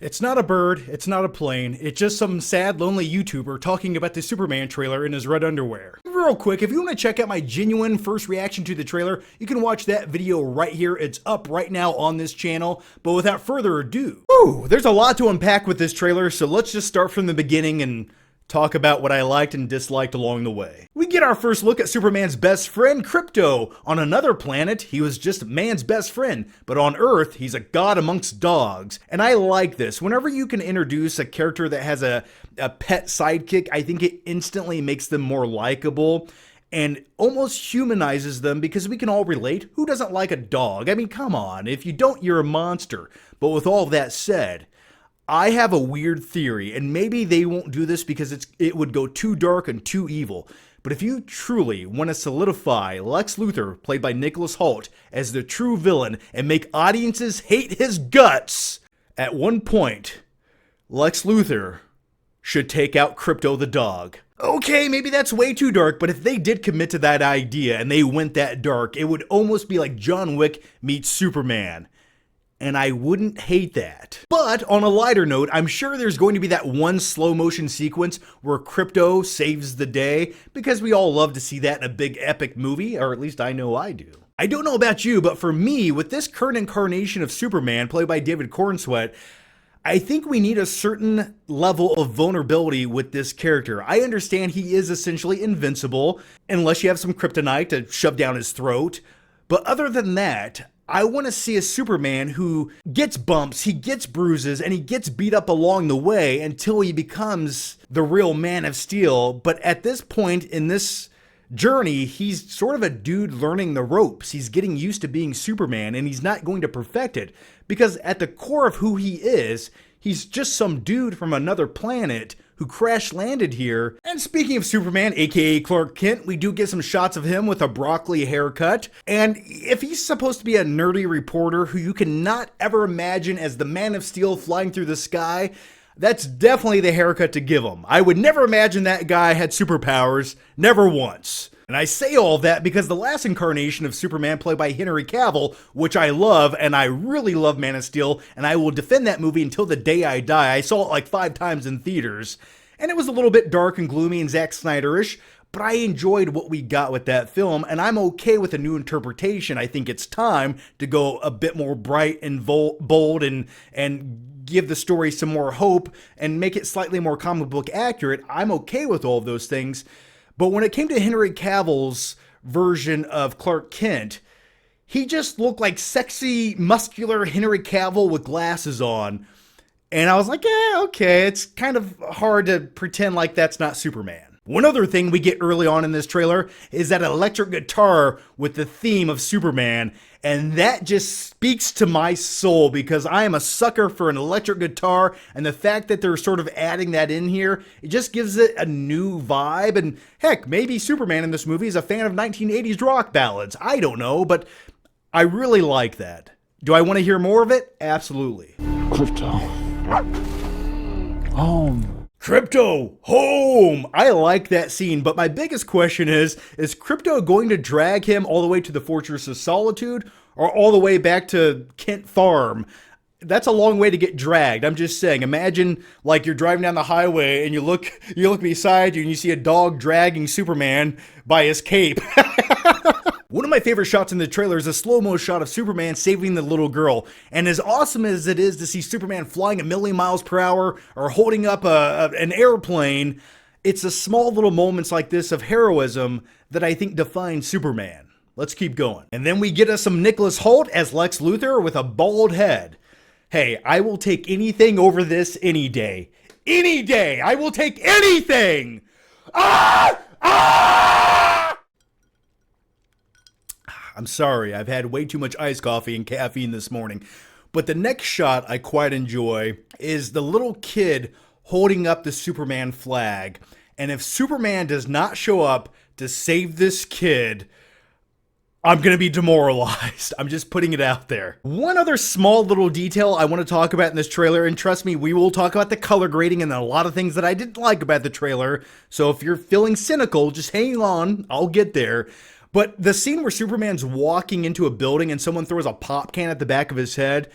It's not a bird, it's not a plane, it's just some sad, lonely YouTuber talking about the Superman trailer in his red underwear. Real quick, if you want to check out my genuine first reaction to the trailer, you can watch that video right here. It's up right now on this channel. But without further ado, there's a lot to unpack with this trailer, so let's just start from the beginning and talk about what I liked and disliked along the way. We get our first look at Superman's best friend, Krypto. On another planet, he was just man's best friend, but on Earth, he's a god amongst dogs. And I like this. Whenever you can introduce a character that has a pet sidekick, I think it instantly makes them more likable and almost humanizes them because we can all relate. Who doesn't like a dog? I mean, come on. If you don't, you're a monster. But with all that said, I have a weird theory, and maybe they won't do this because it would go too dark and too evil. But if you truly want to solidify Lex Luthor, played by Nicholas Hoult, as the true villain and make audiences hate his guts, at one point, Lex Luthor should take out Krypto the dog. Okay, maybe that's way too dark, but if they did commit to that idea and they went that dark, it would almost be like John Wick meets Superman. And I wouldn't hate that. But on a lighter note, I'm sure there's going to be that one slow motion sequence where Krypto saves the day, because we all love to see that in a big epic movie, or at least I know I do. I don't know about you, but for me, with this current incarnation of Superman, played by David Cornsweet, I think we need a certain level of vulnerability with this character. I understand he is essentially invincible, unless you have some kryptonite to shove down his throat. But other than that, I want to see a Superman who gets bumps, he gets bruises, and he gets beat up along the way until he becomes the real Man of Steel. But at this point in this journey, he's sort of a dude learning the ropes. He's getting used to being Superman, and he's not going to perfect it, because at the core of who he is, he's just some dude from another planet who crash landed here. And speaking of Superman, aka Clark Kent, we do get some shots of him with a broccoli haircut. And if he's supposed to be a nerdy reporter who you cannot ever imagine as the Man of Steel flying through the sky, that's definitely the haircut to give him. I would never imagine that guy had superpowers, never once. And I say all that because the last incarnation of Superman, played by Henry Cavill, which I love, and I really love Man of Steel, and I will defend that movie until the day I die. I saw it like 5 times in theaters, and it was a little bit dark and gloomy and Zack Snyder-ish, but I enjoyed what we got with that film, and I'm okay with a new interpretation. I think it's time to go a bit more bright and bold and give the story some more hope and make it slightly more comic book accurate. I'm okay with all of those things. But when it came to Henry Cavill's version of Clark Kent, he just looked like sexy, muscular Henry Cavill with glasses on. And I was like, yeah, okay, it's kind of hard to pretend like that's not Superman. One other thing we get early on in this trailer is that electric guitar with the theme of Superman, and that just speaks to my soul because I am a sucker for an electric guitar, and the fact that they're sort of adding that in here, it just gives it a new vibe. And heck, maybe Superman in this movie is a fan of 1980s rock ballads. I don't know, but I really like that. Do I want to hear more of it? Absolutely. Krypto. Home. Krypto, home! I like that scene, but my biggest question is Krypto going to drag him all the way to the Fortress of Solitude or all the way back to Kent Farm? That's a long way to get dragged. I'm just saying, imagine like you're driving down the highway and you look beside you and you see a dog dragging Superman by his cape. One of my favorite shots in the trailer is a slow-mo shot of Superman saving the little girl. And as awesome as it is to see Superman flying a million miles per hour or holding up an airplane, it's the small little moments like this of heroism that I think define Superman. Let's keep going. And then we get us some Nicholas Hoult as Lex Luthor with a bald head. Hey, I will take anything over this any day. Any day! I will take anything! Ah! Ah! I'm sorry, I've had way too much iced coffee and caffeine this morning. But the next shot I quite enjoy is the little kid holding up the Superman flag. And if Superman does not show up to save this kid, I'm going to be demoralized. I'm just putting it out there. One other small little detail I want to talk about in this trailer, and trust me, we will talk about the color grading and a lot of things that I didn't like about the trailer. So if you're feeling cynical, just hang on, I'll get there. But the scene where Superman's walking into a building and someone throws a pop can at the back of his head,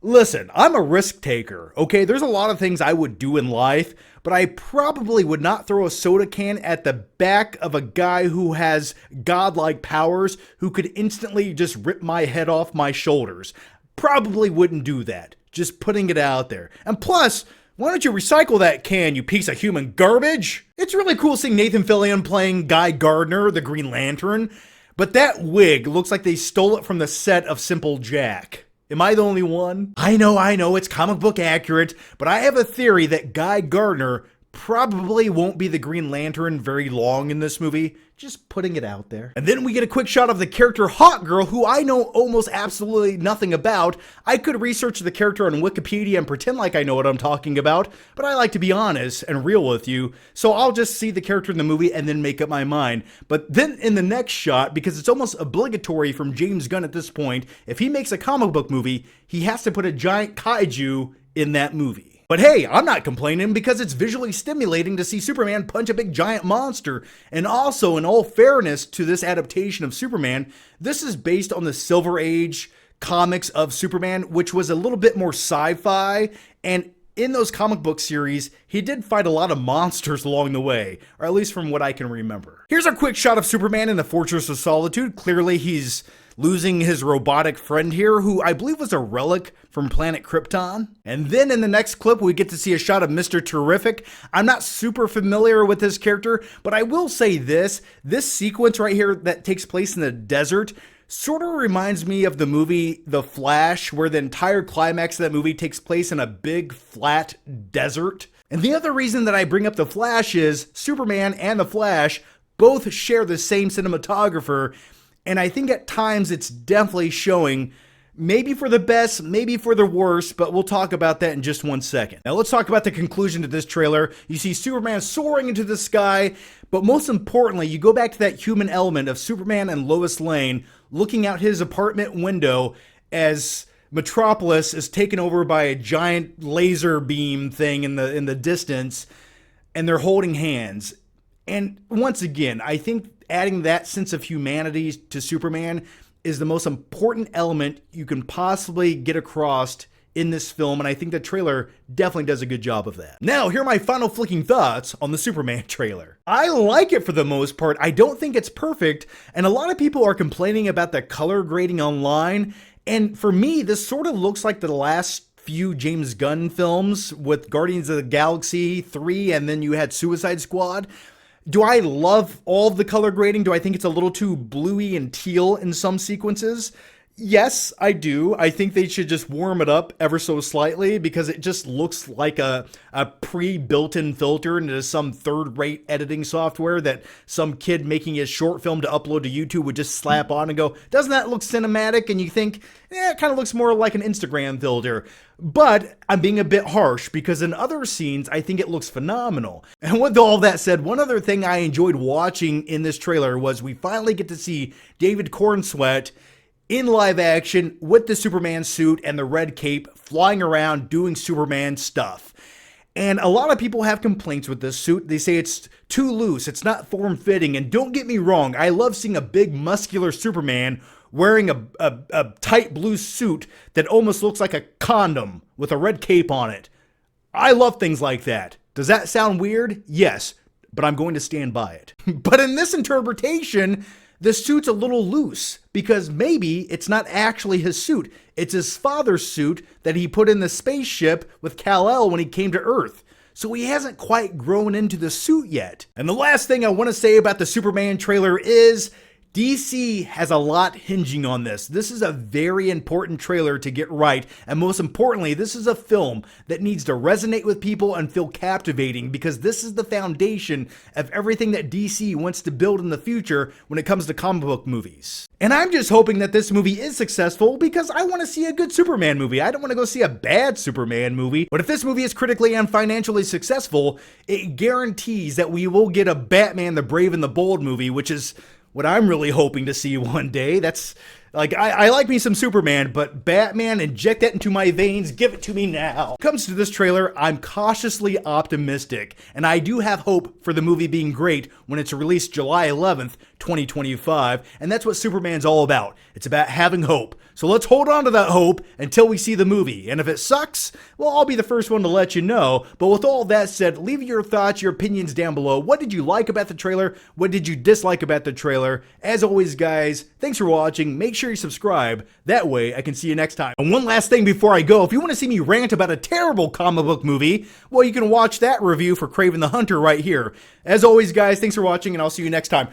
Listen, I'm a risk taker, okay? There's a lot of things I would do in life, but I probably would not throw a soda can at the back of a guy who has godlike powers who could instantly just rip my head off my shoulders. Probably wouldn't do that. Just putting it out there. And plus, why don't you recycle that can, you piece of human garbage? It's really cool seeing Nathan Fillion playing Guy Gardner, the Green Lantern, but that wig looks like they stole it from the set of Simple Jack. Am I the only one? I know, it's comic book accurate, but I have a theory that Guy Gardner probably won't be the Green Lantern very long in this movie. Just putting it out there. And then we get a quick shot of the character Hawk Girl, who I know almost absolutely nothing about. I could research the character on Wikipedia and pretend like I know what I'm talking about, but I like to be honest and real with you, so I'll just see the character in the movie and then make up my mind. But then in the next shot, because it's almost obligatory from James Gunn at this point, if he makes a comic book movie, he has to put a giant kaiju in that movie. But hey, I'm not complaining because it's visually stimulating to see Superman punch a big giant monster. And also, in all fairness to this adaptation of Superman, this is based on the Silver Age comics of Superman, which was a little bit more sci-fi. And in those comic book series, he did fight a lot of monsters along the way, or at least from what I can remember. Here's a quick shot of Superman in the Fortress of Solitude. Clearly, he's losing his robotic friend here, who I believe was a relic from planet Krypton. And then in the next clip, we get to see a shot of Mr. Terrific. I'm not super familiar with this character, but I will say this sequence right here that takes place in the desert sort of reminds me of the movie The Flash, where the entire climax of that movie takes place in a big flat desert. And the other reason that I bring up The Flash is Superman and The Flash both share the same cinematographer, and I think at times it's definitely showing, maybe for the best, maybe for the worst, but we'll talk about that in just one second. Now let's talk about the conclusion to this trailer. You see Superman soaring into the sky, but most importantly, you go back to that human element of Superman and Lois Lane looking out his apartment window as Metropolis is taken over by a giant laser beam thing in the distance, and they're holding hands. And once again, I think adding that sense of humanity to Superman is the most important element you can possibly get across in this film, and I think the trailer definitely does a good job of that. Now, here are my final flicking thoughts on the Superman trailer. I like it for the most part. I don't think it's perfect, and a lot of people are complaining about the color grading online, and for me, this sort of looks like the last few James Gunn films with Guardians of the Galaxy 3, and then you had Suicide Squad. Do I love all of the color grading? Do I think it's a little too bluey and teal in some sequences? Yes, I do. I think they should just warm it up ever so slightly because it just looks like a pre-built-in filter into some third-rate editing software that some kid making a short film to upload to YouTube would just slap on and go, doesn't that look cinematic? And you think, it kind of looks more like an Instagram filter. But I'm being a bit harsh because in other scenes, I think it looks phenomenal. And with all that said, one other thing I enjoyed watching in this trailer was we finally get to see David Cornsweet in live action with the Superman suit and the red cape flying around doing Superman stuff. And a lot of people have complaints with this suit. They say it's too loose, it's not form-fitting, and don't get me wrong, I love seeing a big muscular Superman wearing a tight blue suit that almost looks like a condom with a red cape on it. I love things like that. Does that sound weird? Yes, but I'm going to stand by it. But in this interpretation, the suit's a little loose because maybe it's not actually his suit. It's his father's suit that he put in the spaceship with Kal-El when he came to Earth. So he hasn't quite grown into the suit yet. And the last thing I want to say about the Superman trailer is DC has a lot hinging on this. This is a very important trailer to get right, and most importantly, this is a film that needs to resonate with people and feel captivating because this is the foundation of everything that DC wants to build in the future when it comes to comic book movies. And I'm just hoping that this movie is successful because I want to see a good Superman movie. I don't want to go see a bad Superman movie, but if this movie is critically and financially successful, it guarantees that we will get a Batman the Brave and the Bold movie, which is what I'm really hoping to see one day. That's Like, I like me some Superman, but Batman, inject that into my veins, give it to me now. When it comes to this trailer, I'm cautiously optimistic, and I do have hope for the movie being great when it's released July 11th, 2025, and that's what Superman's all about. It's about having hope. So let's hold on to that hope until we see the movie, and if it sucks, well, I'll be the first one to let you know. But with all that said, leave your thoughts, your opinions down below. What did you like about the trailer? What did you dislike about the trailer? As always, guys, thanks for watching. Make sure you subscribe. That way I can see you next time. And one last thing before I go, if you want to see me rant about a terrible comic book movie, well, you can watch that review for Kraven the Hunter right here. As always, guys, thanks for watching, and I'll see you next time.